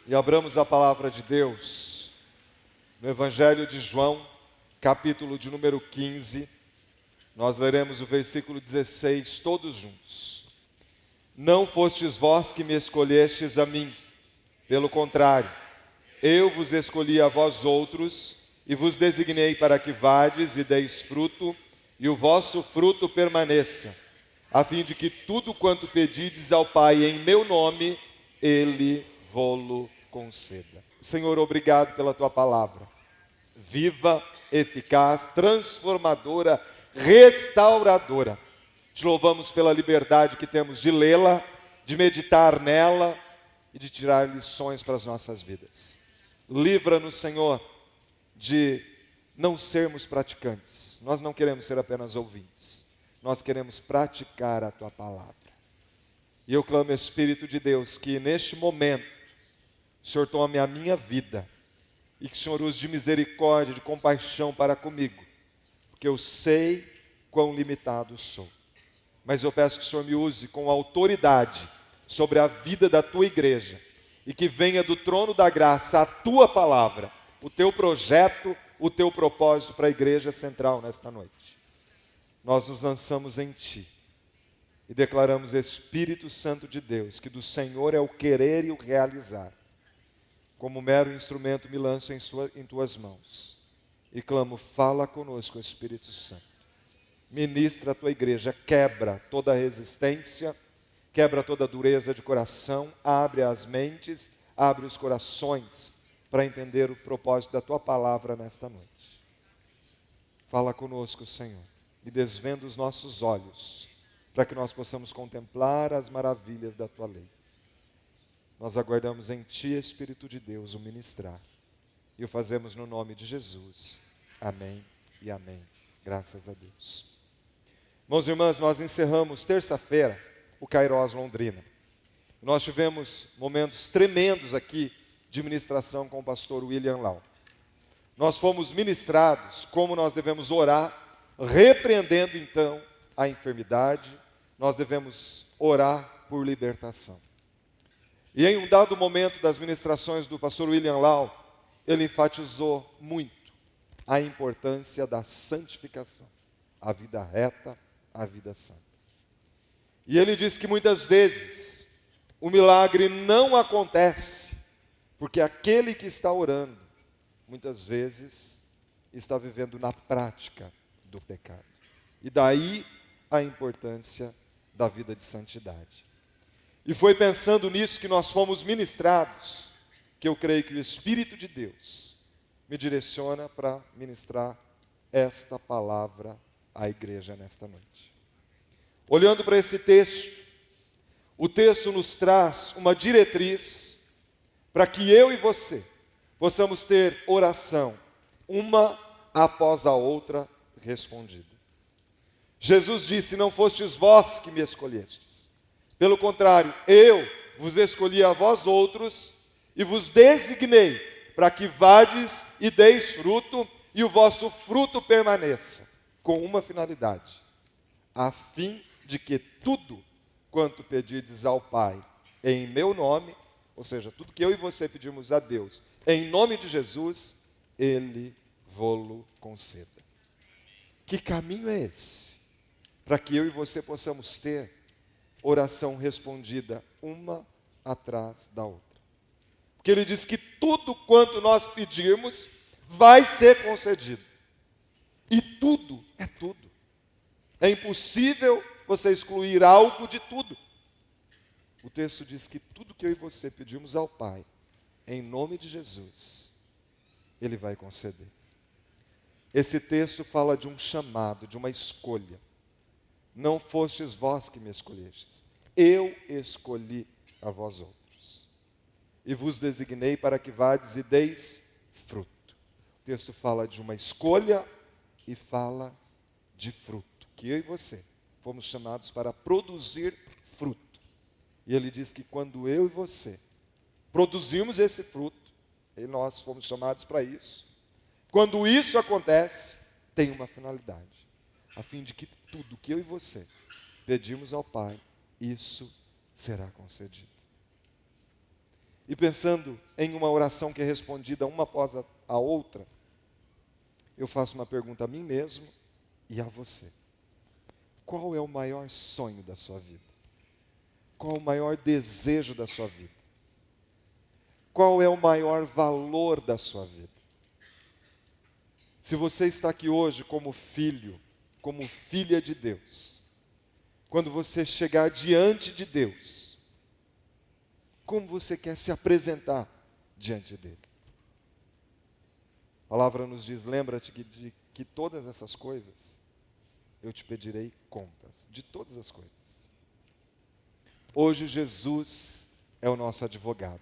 E abramos a palavra de Deus no Evangelho de João, capítulo de número 15. Nós leremos o versículo 16 todos juntos. Não fostes vós que me escolhestes a mim, pelo contrário, eu vos escolhi a vós outros e vos designei para que vades e deis fruto, e o vosso fruto permaneça, a fim de que tudo quanto pedides ao Pai em meu nome, Ele vô-lo conceda. Senhor, obrigado pela Tua palavra, viva, eficaz, transformadora, restauradora. Te louvamos pela liberdade que temos de lê-la, de meditar nela e de tirar lições para as nossas vidas. Livra-nos, Senhor, de não sermos praticantes. Nós não queremos ser apenas ouvintes. Nós queremos praticar a Tua palavra. E eu clamo, Espírito de Deus, que neste momento o Senhor tome a minha vida e que o Senhor use de misericórdia, de compaixão para comigo, porque eu sei quão limitado sou. Mas eu peço que o Senhor me use com autoridade sobre a vida da Tua igreja e que venha do trono da graça a Tua palavra, o Teu projeto, o Teu propósito para a igreja central nesta noite. Nós nos lançamos em Ti e declaramos, Espírito Santo de Deus, que do Senhor é o querer e o realizar. Como mero instrumento me lanço em Tuas mãos e clamo, fala conosco, Espírito Santo. Ministra a Tua igreja, quebra toda resistência, quebra toda dureza de coração, abre as mentes, abre os corações para entender o propósito da Tua palavra nesta noite. Fala conosco, Senhor, e desvenda os nossos olhos para que nós possamos contemplar as maravilhas da Tua lei. Nós aguardamos em Ti, Espírito de Deus, o ministrar. E o fazemos no nome de Jesus. Amém e amém. Graças a Deus. Irmãos e irmãs, nós encerramos terça-feira o Kairos Londrina. Nós tivemos momentos tremendos aqui de ministração com o pastor William Lau. Nós fomos ministrados como nós devemos orar, repreendendo então a enfermidade. Nós devemos orar por libertação. E em um dado momento das ministrações do pastor William Lau, ele enfatizou muito a importância da santificação, a vida reta, a vida santa. E ele disse que muitas vezes o milagre não acontece porque aquele que está orando, muitas vezes, está vivendo na prática do pecado. E daí a importância da vida de santidade. E foi pensando nisso que nós fomos ministrados, que eu creio que o Espírito de Deus me direciona para ministrar esta palavra à igreja nesta noite. Olhando para esse texto, o texto nos traz uma diretriz para que eu e você possamos ter oração, uma após a outra respondida. Jesus disse, não fostes vós que me escolhestes. Pelo contrário, eu vos escolhi a vós outros e vos designei para que vades e deis fruto e o vosso fruto permaneça, com uma finalidade, a fim de que tudo quanto pedirdes ao Pai em meu nome, ou seja, tudo que eu e você pedimos a Deus em nome de Jesus, Ele vô-lo conceda. Que caminho é esse? Para que eu e você possamos ter oração respondida uma atrás da outra. Porque ele diz que tudo quanto nós pedirmos vai ser concedido. E tudo é tudo. É impossível você excluir algo de tudo. O texto diz que tudo que eu e você pedimos ao Pai, em nome de Jesus, Ele vai conceder. Esse texto fala de um chamado, de uma escolha. Não fostes vós que me escolhestes, eu escolhi a vós outros. E vos designei para que vades e deis fruto. O texto fala de uma escolha e fala de fruto. Que eu e você fomos chamados para produzir fruto. E ele diz que quando eu e você produzimos esse fruto, e nós fomos chamados para isso, quando isso acontece, tem uma finalidade. A fim de que tudo que eu e você pedimos ao Pai, isso será concedido. e pensando em uma oração que é respondida uma após a outra, eu faço uma pergunta a mim mesmo e a você. Qual é o maior sonho da sua vida? Qual é o maior desejo da sua vida? Qual é o maior valor da sua vida? Se você está aqui hoje como filho, como filha de Deus, quando você chegar diante de Deus, como você quer se apresentar diante dele? A palavra nos diz, lembra-te de que todas essas coisas eu te pedirei contas, de todas as coisas. Hoje Jesus é o nosso advogado,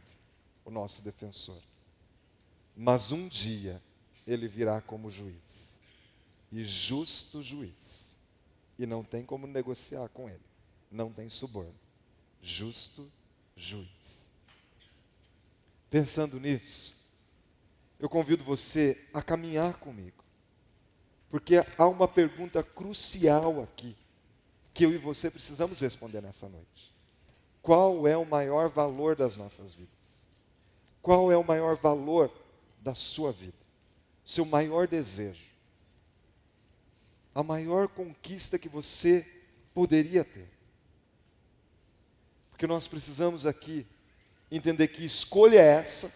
o nosso defensor. Mas um dia ele virá como juiz, e justo juiz, e não tem como negociar com ele, não tem suborno, justo juiz. Pensando nisso, eu convido você a caminhar comigo, porque há uma pergunta crucial aqui, que eu e você precisamos responder nessa noite. Qual é o maior valor das nossas vidas? Qual é o maior valor da sua vida? Seu maior desejo? A maior conquista que você poderia ter? Porque nós precisamos aqui entender que escolha é essa,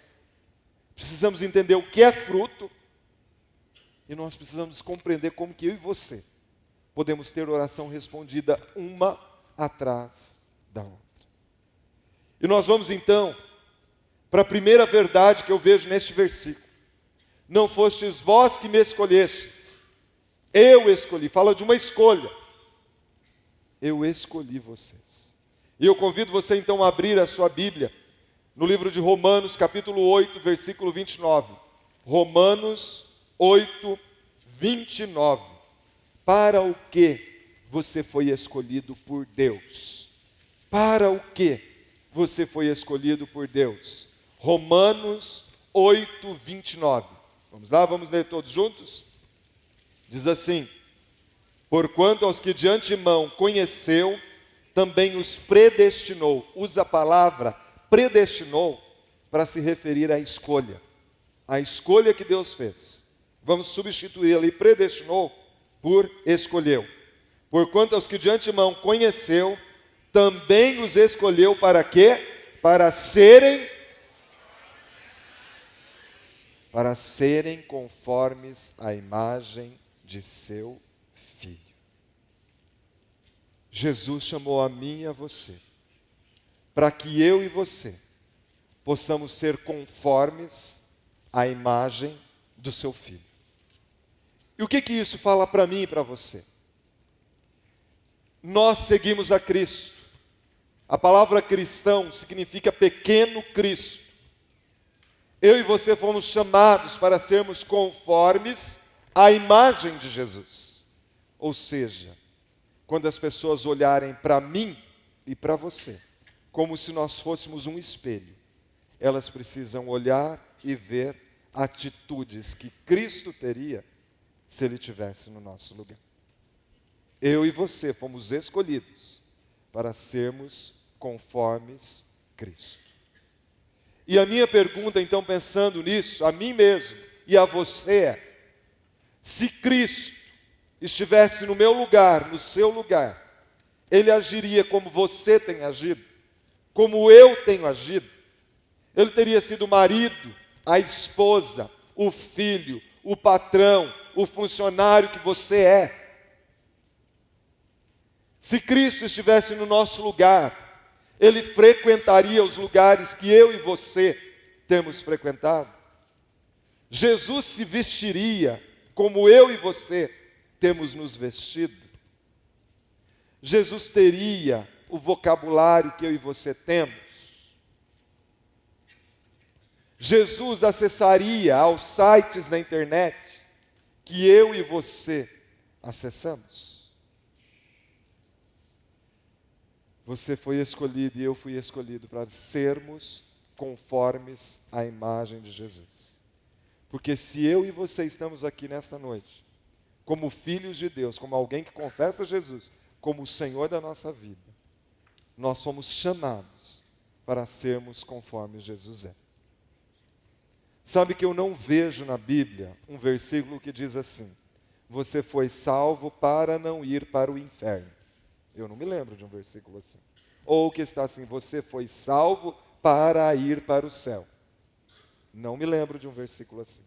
precisamos entender o que é fruto, e nós precisamos compreender como que eu e você podemos ter oração respondida uma atrás da outra. E nós vamos então para a primeira verdade que eu vejo neste versículo. Não fostes vós que me escolhestes, eu escolhi. Fala de uma escolha. Eu escolhi vocês. E eu convido você então a abrir a sua Bíblia no livro de Romanos, capítulo 8, versículo 29. Romanos 8, 29. Para o que você foi escolhido por Deus? Para o que você foi escolhido por Deus? Romanos 8, 29. Vamos lá, vamos ler todos juntos? Diz assim: porquanto aos que de antemão conheceu, também os predestinou. Usa a palavra predestinou para se referir à escolha. A escolha que Deus fez. Vamos substituir ali predestinou por escolheu. Porquanto aos que de antemão conheceu, também os escolheu para quê? Para serem conformes à imagem de seu Filho. Jesus chamou a mim e a você, para que eu e você possamos ser conformes à imagem do seu Filho. E o que isso fala para mim e para você? Nós seguimos a Cristo. A palavra cristão significa pequeno Cristo. Eu e você fomos chamados para sermos conformes à imagem de Jesus. Ou seja, quando as pessoas olharem para mim e para você, como se nós fôssemos um espelho, elas precisam olhar e ver atitudes que Cristo teria se Ele estivesse no nosso lugar. Eu e você fomos escolhidos para sermos conformes Cristo. E a minha pergunta, então, pensando nisso, a mim mesmo e a você é: se Cristo estivesse no meu lugar, no seu lugar, Ele agiria como você tem agido, como eu tenho agido? Ele teria sido o marido, a esposa, o filho, o patrão, o funcionário que você é? Se Cristo estivesse no nosso lugar, Ele frequentaria os lugares que eu e você temos frequentado? Jesus se vestiria como eu e você temos nos vestido? Jesus teria o vocabulário que eu e você temos? Jesus acessaria aos sites na internet que eu e você acessamos? Você foi escolhido e eu fui escolhido para sermos conformes à imagem de Jesus. Porque se eu e você estamos aqui nesta noite, como filhos de Deus, como alguém que confessa Jesus como o Senhor da nossa vida, nós somos chamados para sermos conforme Jesus é. Sabe que eu não vejo na Bíblia um versículo que diz assim: você foi salvo para não ir para o inferno. Eu não me lembro de um versículo assim. Ou que está assim: você foi salvo para ir para o céu. Não me lembro de um versículo assim.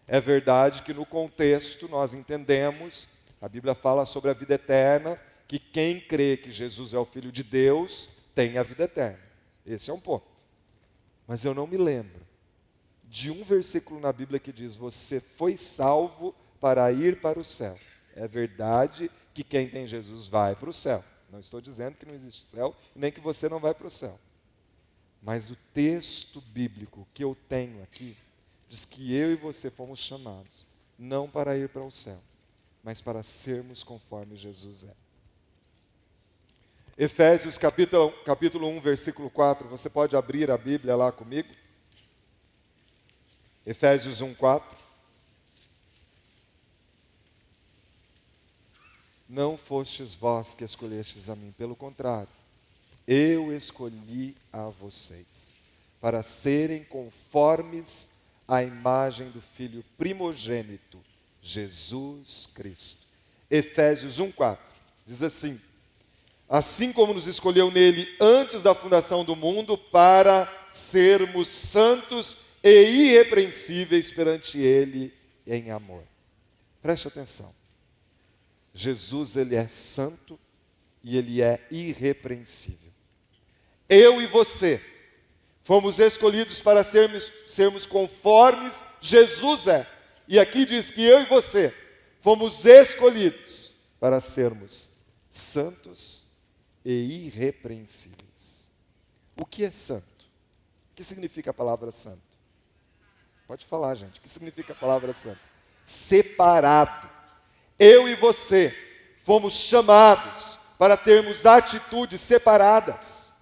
É verdade que no contexto nós entendemos, a Bíblia fala sobre a vida eterna, que quem crê que Jesus é o Filho de Deus tem a vida eterna. Esse é um ponto. Mas eu não me lembro de um versículo na Bíblia que diz: você foi salvo para ir para o céu. É verdade que quem tem Jesus vai para o céu. Não estou dizendo que não existe céu, nem que você não vai para o céu. Mas o texto bíblico que eu tenho aqui diz que eu e você fomos chamados não para ir para o céu, mas para sermos conforme Jesus é. Efésios capítulo 1, versículo 4, você pode abrir a Bíblia lá comigo? Efésios 1, 4. Não fostes vós que escolhestes a mim, pelo contrário, eu escolhi a vocês, para serem conformes à imagem do Filho primogênito, Jesus Cristo. Efésios 1, 4, diz assim: assim como nos escolheu nele antes da fundação do mundo, para sermos santos e irrepreensíveis perante ele em amor. Preste atenção. Jesus, ele é santo e ele é irrepreensível. Eu e você fomos escolhidos para sermos conformes Jesus é. E aqui diz que eu e você fomos escolhidos para sermos santos e irrepreensíveis. O que é santo? O que significa a palavra santo? Pode falar, gente. O que significa a palavra santo? Separado. Eu e você fomos chamados para termos atitudes separadas.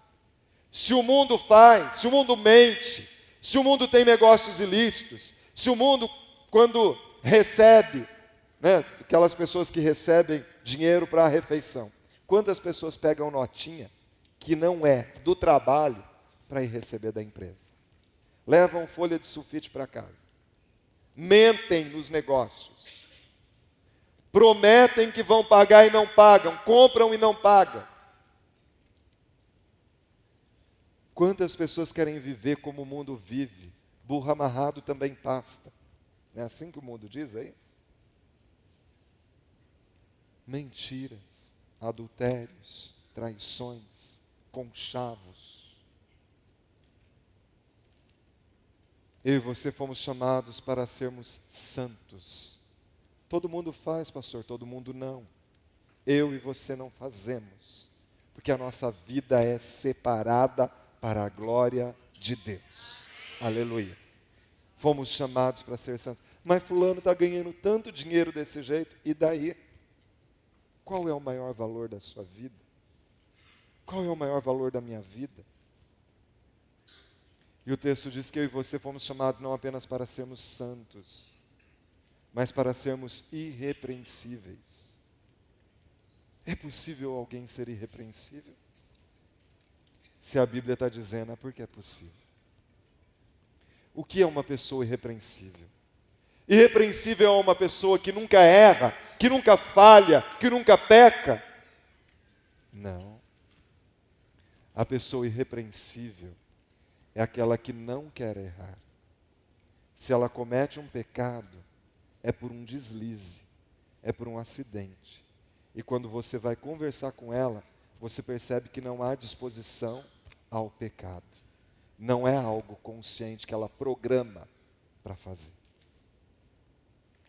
Se o mundo faz, se o mundo mente, se o mundo tem negócios ilícitos, se o mundo, quando recebe, aquelas pessoas que recebem dinheiro para a refeição, quantas pessoas pegam notinha que não é do trabalho para ir receber da empresa? Levam folha de sulfite para casa, mentem nos negócios, prometem que vão pagar e não pagam, compram e não pagam. Quantas pessoas querem viver como o mundo vive? Burro amarrado também pasta. Não é assim que o mundo diz aí? Mentiras, adultérios, traições, conchavos. Eu e você fomos chamados para sermos santos. Todo mundo faz, pastor, todo mundo não. Eu e você não fazemos, porque a nossa vida é separada para a glória de Deus. Aleluia. Fomos chamados para ser santos. Mas fulano está ganhando tanto dinheiro desse jeito, e daí? Qual é o maior valor da sua vida? Qual é o maior valor da minha vida? E o texto diz que eu e você fomos chamados não apenas para sermos santos, mas para sermos irrepreensíveis. É possível alguém ser irrepreensível? Se a Bíblia está dizendo, é porque é possível. O que é uma pessoa irrepreensível? Irrepreensível é uma pessoa que nunca erra, que nunca falha, que nunca peca. Não. A pessoa irrepreensível é aquela que não quer errar. Se ela comete um pecado, é por um deslize, é por um acidente. E quando você vai conversar com ela, você percebe que não há disposição ao pecado. Não é algo consciente que ela programa para fazer.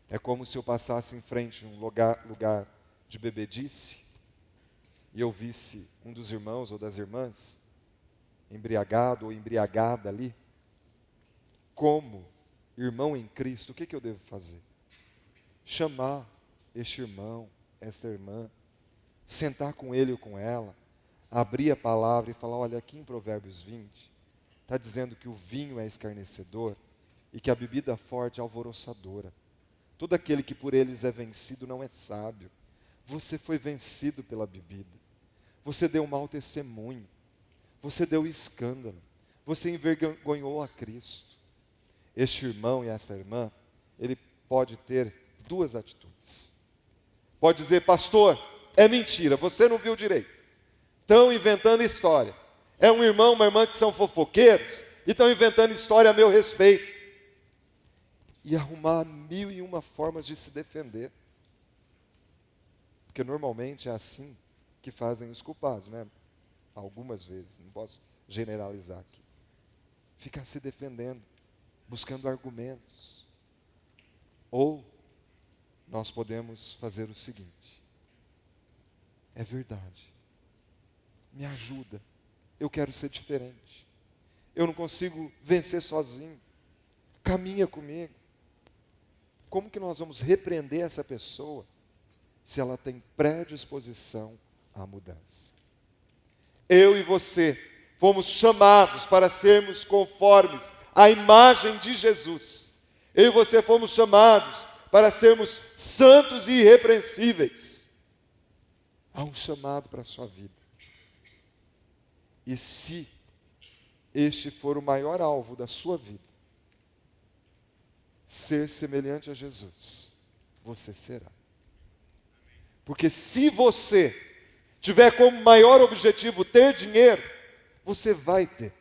É como se eu passasse em frente a um lugar de bebedice e eu visse um dos irmãos ou das irmãs embriagado ou embriagada ali. Como irmão em Cristo, o que eu devo fazer? Chamar este irmão, esta irmã, sentar com ele ou com ela, abrir a palavra e falar: olha, aqui em Provérbios 20, está dizendo que o vinho é escarnecedor e que a bebida forte é alvoroçadora. Todo aquele que por eles é vencido não é sábio. Você foi vencido pela bebida. Você deu mau testemunho. você deu escândalo, você envergonhou a Cristo. Este irmão e essa irmã, ele pode ter duas atitudes. Pode dizer: pastor, é mentira, você não viu direito. Estão inventando história. É um irmão, uma irmã que são fofoqueiros e estão inventando história a meu respeito. E arrumar 1001 formas de se defender. Porque normalmente é assim que fazem os culpados, né? Algumas vezes, não posso generalizar aqui. Ficar se defendendo, buscando argumentos. Ou nós podemos fazer o seguinte: é verdade, me ajuda, eu quero ser diferente, eu não consigo vencer sozinho, caminha comigo. Como que nós vamos repreender essa pessoa se ela tem predisposição à mudança? Eu e você fomos chamados para sermos conformes à imagem de Jesus. Eu e você fomos chamados para sermos santos e irrepreensíveis. Há um chamado para a sua vida. E se este for o maior alvo da sua vida, ser semelhante a Jesus, você será. Porque se você tiver como maior objetivo ter dinheiro, você vai ter.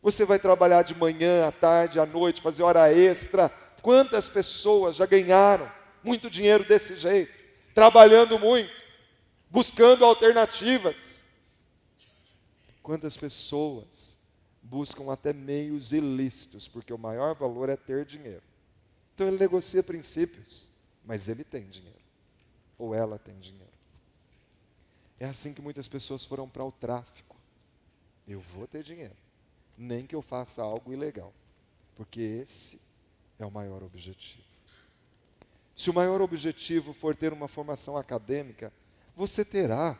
Você vai trabalhar de manhã, à tarde, à noite, fazer hora extra. Quantas pessoas já ganharam muito dinheiro desse jeito? Trabalhando muito, buscando alternativas. Quantas pessoas buscam até meios ilícitos, porque o maior valor é ter dinheiro. Então ele negocia princípios, mas ele tem dinheiro. Ou ela tem dinheiro. É assim que muitas pessoas foram para o tráfico. Eu vou ter dinheiro, nem que eu faça algo ilegal, porque esse é o maior objetivo. Se o maior objetivo for ter uma formação acadêmica, você terá.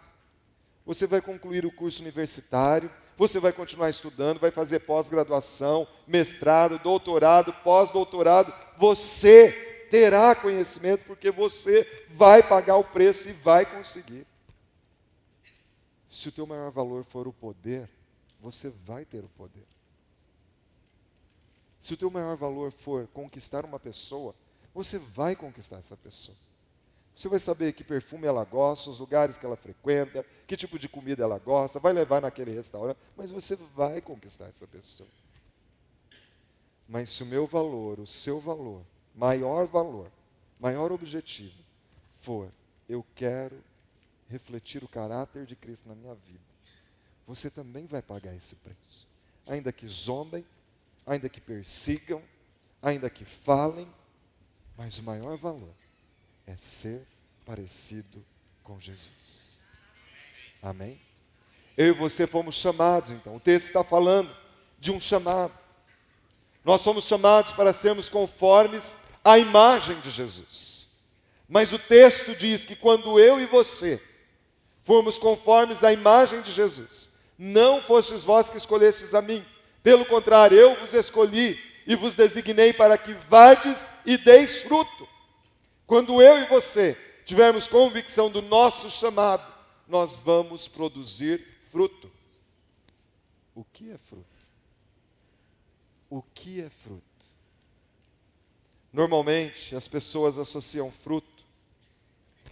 Você vai concluir o curso universitário, você vai continuar estudando, vai fazer pós-graduação, mestrado, doutorado, pós-doutorado. Você terá conhecimento, porque você vai pagar o preço e vai conseguir. Se o teu maior valor for o poder, você vai ter o poder. Se o teu maior valor for conquistar uma pessoa, você vai conquistar essa pessoa. Você vai saber que perfume ela gosta, os lugares que ela frequenta, que tipo de comida ela gosta, vai levar naquele restaurante, mas você vai conquistar essa pessoa. Mas se o meu valor, o seu valor, maior objetivo for: eu quero refletir o caráter de Cristo na minha vida, você também vai pagar esse preço. Ainda que zombem, ainda que persigam, ainda que falem, mas o maior valor é ser parecido com Jesus. Amém? Eu e você fomos chamados, então. O texto está falando de um chamado. Nós somos chamados para sermos conformes à imagem de Jesus. Mas o texto diz que quando eu e você formos conformes à imagem de Jesus, não fostes vós que escolhestes a mim. Pelo contrário, eu vos escolhi e vos designei para que vades e deis fruto. Quando eu e você tivermos convicção do nosso chamado, nós vamos produzir fruto. O que é fruto? O que é fruto? Normalmente, as pessoas associam fruto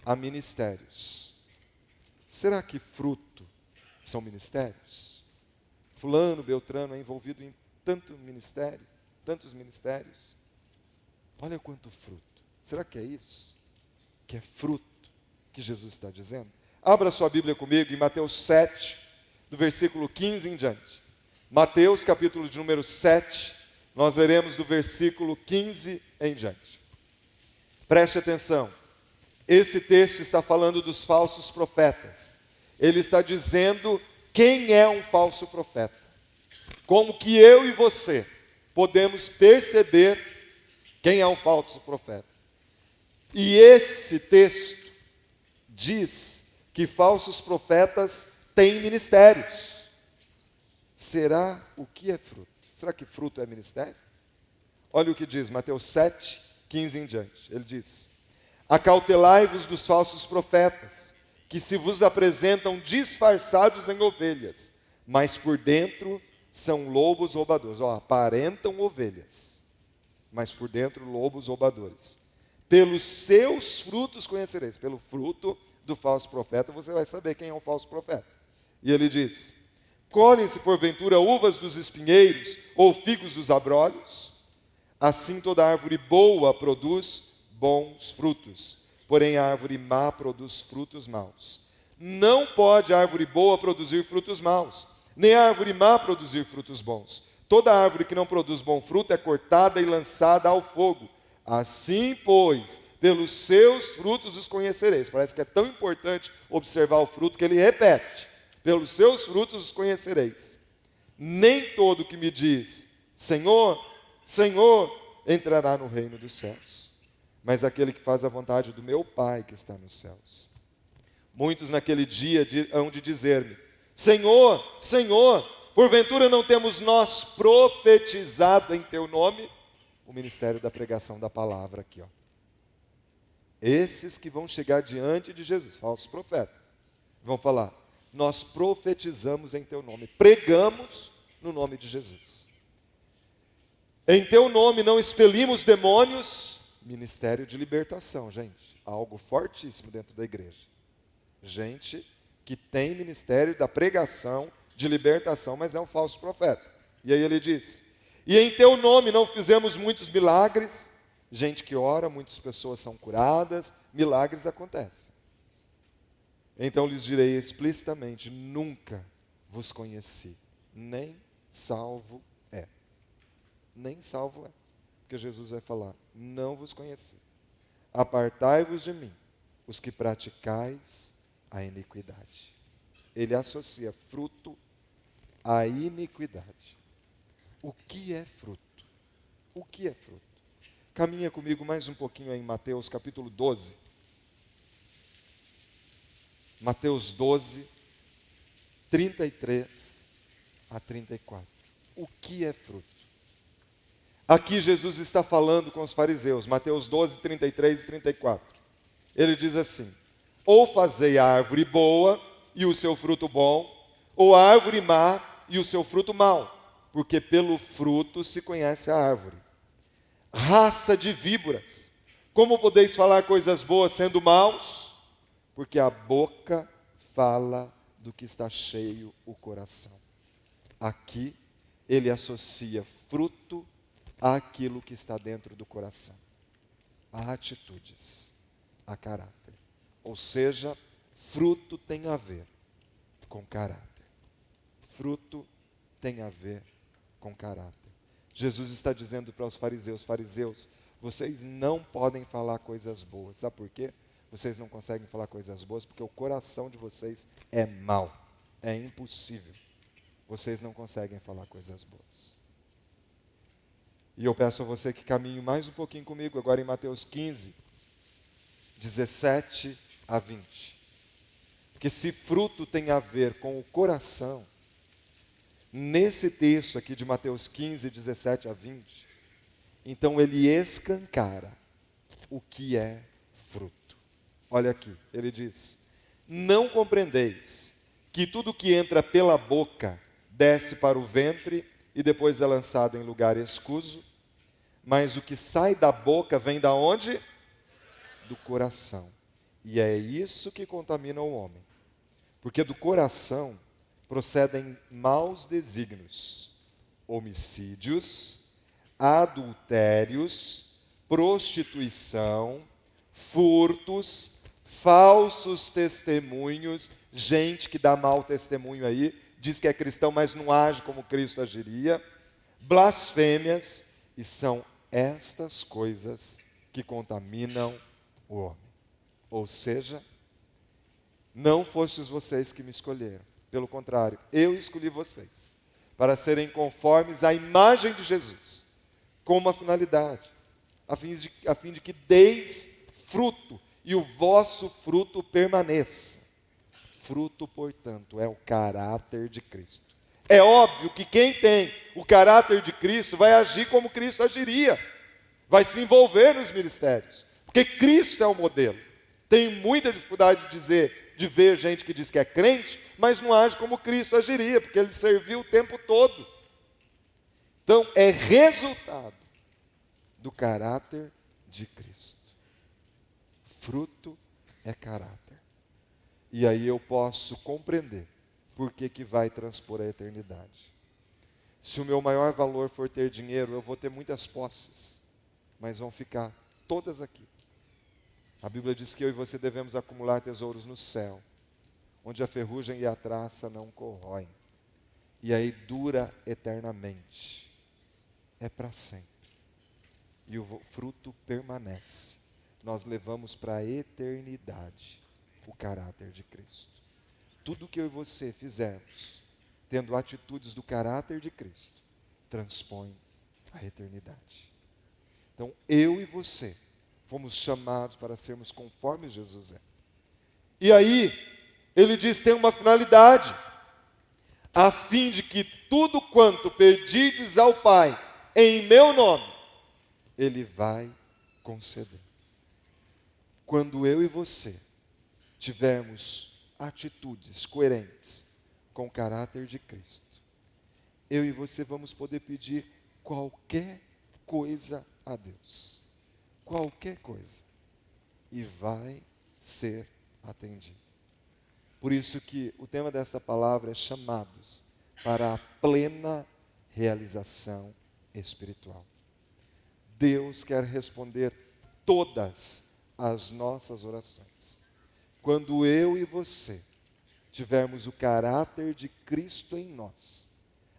a ministérios. Será que fruto são ministérios? Fulano, Beltrano é envolvido em tantos ministérios. Olha quanto fruto. Será que é isso? Que é fruto que Jesus está dizendo? Abra sua Bíblia comigo em Mateus 7, do versículo 15 em diante. Mateus, capítulo de número 7, nós leremos do versículo 15 em diante. Preste atenção. Esse texto está falando dos falsos profetas. Ele está dizendo quem é um falso profeta. Como que eu e você podemos perceber quem é um falso profeta. E esse texto diz que falsos profetas têm ministérios. Será o que é fruto? Será que fruto é ministério? Olha o que diz Mateus 7, 15 em diante. Ele diz: acautelai-vos dos falsos profetas, que se vos apresentam disfarçados em ovelhas, mas por dentro são lobos roubadores. Aparentam ovelhas, mas por dentro lobos roubadores. Pelos seus frutos conhecereis. Pelo fruto do falso profeta você vai saber quem é o falso profeta. E ele diz: colhem-se porventura uvas dos espinheiros ou figos dos abrolhos? Assim toda árvore boa produz bons frutos, porém a árvore má produz frutos maus. Não pode a árvore boa produzir frutos maus, nem a árvore má produzir frutos bons. Toda árvore que não produz bom fruto é cortada e lançada ao fogo. Assim, pois, pelos seus frutos os conhecereis. Parece que é tão importante observar o fruto que ele repete. Pelos seus frutos os conhecereis. Nem todo que me diz, Senhor, Senhor, entrará no reino dos céus, mas aquele que faz a vontade do meu Pai que está nos céus. Muitos naquele dia hão de dizer-me, Senhor, Senhor, porventura não temos nós profetizado em teu nome? O ministério da pregação da palavra aqui, ó. Esses que vão chegar diante de Jesus, falsos profetas, vão falar, nós profetizamos em teu nome, pregamos no nome de Jesus. Em teu nome não expelimos demônios. Ministério de libertação, gente, algo fortíssimo dentro da igreja. Gente que tem ministério da pregação, de libertação, mas é um falso profeta. E aí ele diz, e em teu nome não fizemos muitos milagres. Gente que ora, muitas pessoas são curadas, milagres acontecem. Então lhes direi explicitamente, nunca vos conheci, nem salvo é. Nem salvo é. Porque Jesus vai falar, não vos conheci. Apartai-vos de mim, os que praticais a iniquidade. Ele associa fruto à iniquidade. O que é fruto? O que é fruto? Caminha comigo mais um pouquinho aí em Mateus capítulo 12. Mateus 12, 33 a 34. O que é fruto? Aqui Jesus está falando com os fariseus, Mateus 12, 33 e 34. Ele diz assim, ou fazei a árvore boa e o seu fruto bom, ou a árvore má e o seu fruto mau, porque pelo fruto se conhece a árvore. Raça de víboras, como podeis falar coisas boas sendo maus? Porque a boca fala do que está cheio o coração. Aqui ele associa fruto àquilo que está dentro do coração, a atitudes, a caráter. Ou seja, fruto tem a ver com caráter. Fruto tem a ver com caráter. Jesus está dizendo para os fariseus, fariseus, vocês não podem falar coisas boas. Sabe por quê? Vocês não conseguem falar coisas boas porque o coração de vocês é mau. É impossível. Vocês não conseguem falar coisas boas. E eu peço a você que caminhe mais um pouquinho comigo, agora em Mateus 15, 17 a 20. Porque se fruto tem a ver com o coração, nesse texto aqui de Mateus 15, 17 a 20, então ele escancara o que é fruto. Olha aqui, ele diz, não compreendeis que tudo que entra pela boca desce para o ventre e depois é lançado em lugar escuso, mas o que sai da boca vem da onde? Do coração. E é isso que contamina o homem. Porque do coração procedem maus desígnios, homicídios, adultérios, prostituição, furtos, falsos testemunhos, gente que dá mau testemunho aí, diz que é cristão, mas não age como Cristo agiria, blasfêmias, e são estas coisas que contaminam o homem. Ou seja, não fostes vocês que me escolheram, pelo contrário, eu escolhi vocês, para serem conformes à imagem de Jesus, com uma finalidade, a fim de que deis fruto, e o vosso fruto permaneça. Fruto, portanto, é o caráter de Cristo. É óbvio que quem tem o caráter de Cristo vai agir como Cristo agiria, vai se envolver nos ministérios, porque Cristo é o modelo. Tenho muita dificuldade de ver gente que diz que é crente, mas não age como Cristo agiria, porque ele serviu o tempo todo. Então, é resultado do caráter de Cristo. Fruto é caráter. E aí eu posso compreender por que vai transpor a eternidade. Se o meu maior valor for ter dinheiro, eu vou ter muitas posses, mas vão ficar todas aqui. A Bíblia diz que eu e você devemos acumular tesouros no céu, onde a ferrugem e a traça não corroem. E aí dura eternamente. É para sempre. E o fruto permanece. Nós levamos para a eternidade o caráter de Cristo. Tudo que eu e você fizermos, tendo atitudes do caráter de Cristo, transpõe a eternidade. Então, eu e você fomos chamados para sermos conforme Jesus é. E aí, ele diz, tem uma finalidade, a fim de que tudo quanto pedirdes ao Pai, em meu nome, Ele vai conceder. Quando eu e você tivermos atitudes coerentes com o caráter de Cristo, eu e você vamos poder pedir qualquer coisa a Deus. Qualquer coisa. E vai ser atendido. Por isso que o tema desta palavra é chamados para a plena realização espiritual. Deus quer responder todas as nossas orações. Quando eu e você tivermos o caráter de Cristo em nós,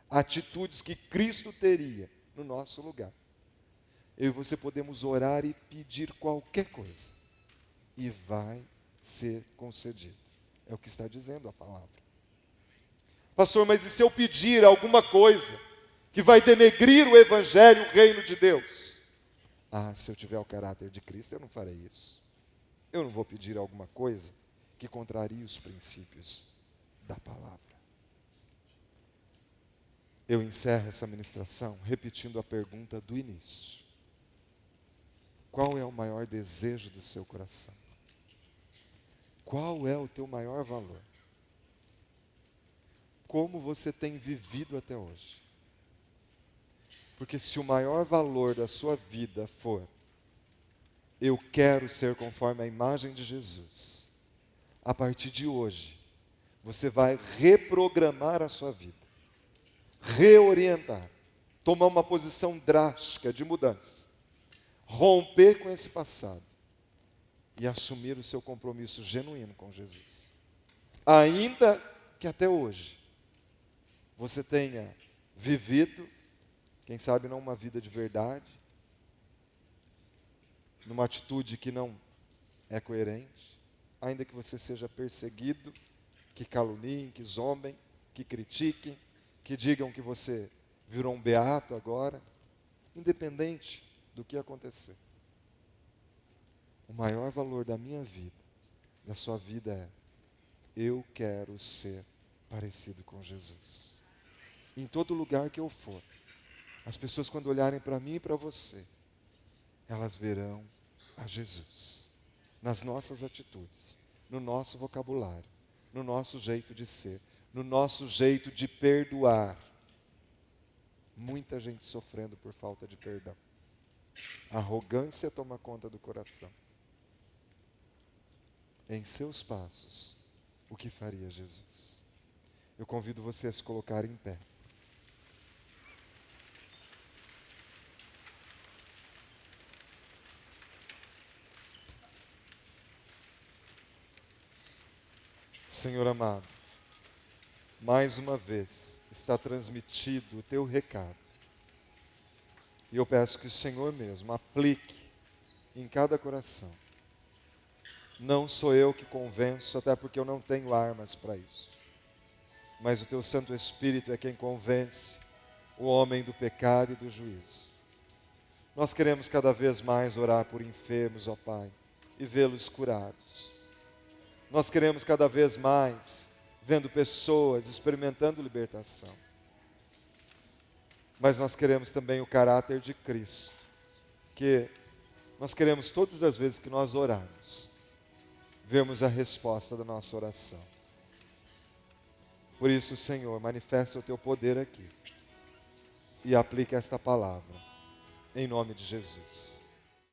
atitudes que Cristo teria no nosso lugar, eu e você podemos orar e pedir qualquer coisa, e vai ser concedido. É o que está dizendo a palavra. Pastor, mas e se eu pedir alguma coisa que vai denegrir o Evangelho, o reino de Deus? Ah, se eu tiver o caráter de Cristo, eu não farei isso. Eu não vou pedir alguma coisa que contrarie os princípios da palavra. Eu encerro essa ministração repetindo a pergunta do início. Qual é o maior desejo do seu coração? Qual é o teu maior valor? Como você tem vivido até hoje? Porque se o maior valor da sua vida for eu quero ser conforme a imagem de Jesus, a partir de hoje, você vai reprogramar a sua vida, reorientar, tomar uma posição drástica de mudança, romper com esse passado e assumir o seu compromisso genuíno com Jesus. Ainda que até hoje você tenha vivido, quem sabe não uma vida de verdade, numa atitude que não é coerente, ainda que você seja perseguido, que caluniem, que zombem, que critiquem, que digam que você virou um beato agora, independente do que acontecer. O maior valor da minha vida, da sua vida é, eu quero ser parecido com Jesus. Em todo lugar que eu for, as pessoas quando olharem para mim e para você, elas verão a Jesus. Nas nossas atitudes, no nosso vocabulário, no nosso jeito de ser, no nosso jeito de perdoar. Muita gente sofrendo por falta de perdão. A arrogância toma conta do coração. Em seus passos, o que faria Jesus? Eu convido você a se colocar em pé. Senhor amado, mais uma vez está transmitido o teu recado. E eu peço que o Senhor mesmo aplique em cada coração. Não sou eu que convenço, até porque eu não tenho armas para isso. Mas o teu Santo Espírito é quem convence o homem do pecado e do juízo. Nós queremos cada vez mais orar por enfermos, ó Pai, e vê-los curados. Nós queremos cada vez mais vendo pessoas experimentando libertação. Mas nós queremos também o caráter de Cristo, que nós queremos todas as vezes que nós orarmos, vermos a resposta da nossa oração. Por isso, Senhor, manifesta o teu poder aqui e aplica esta palavra, em nome de Jesus.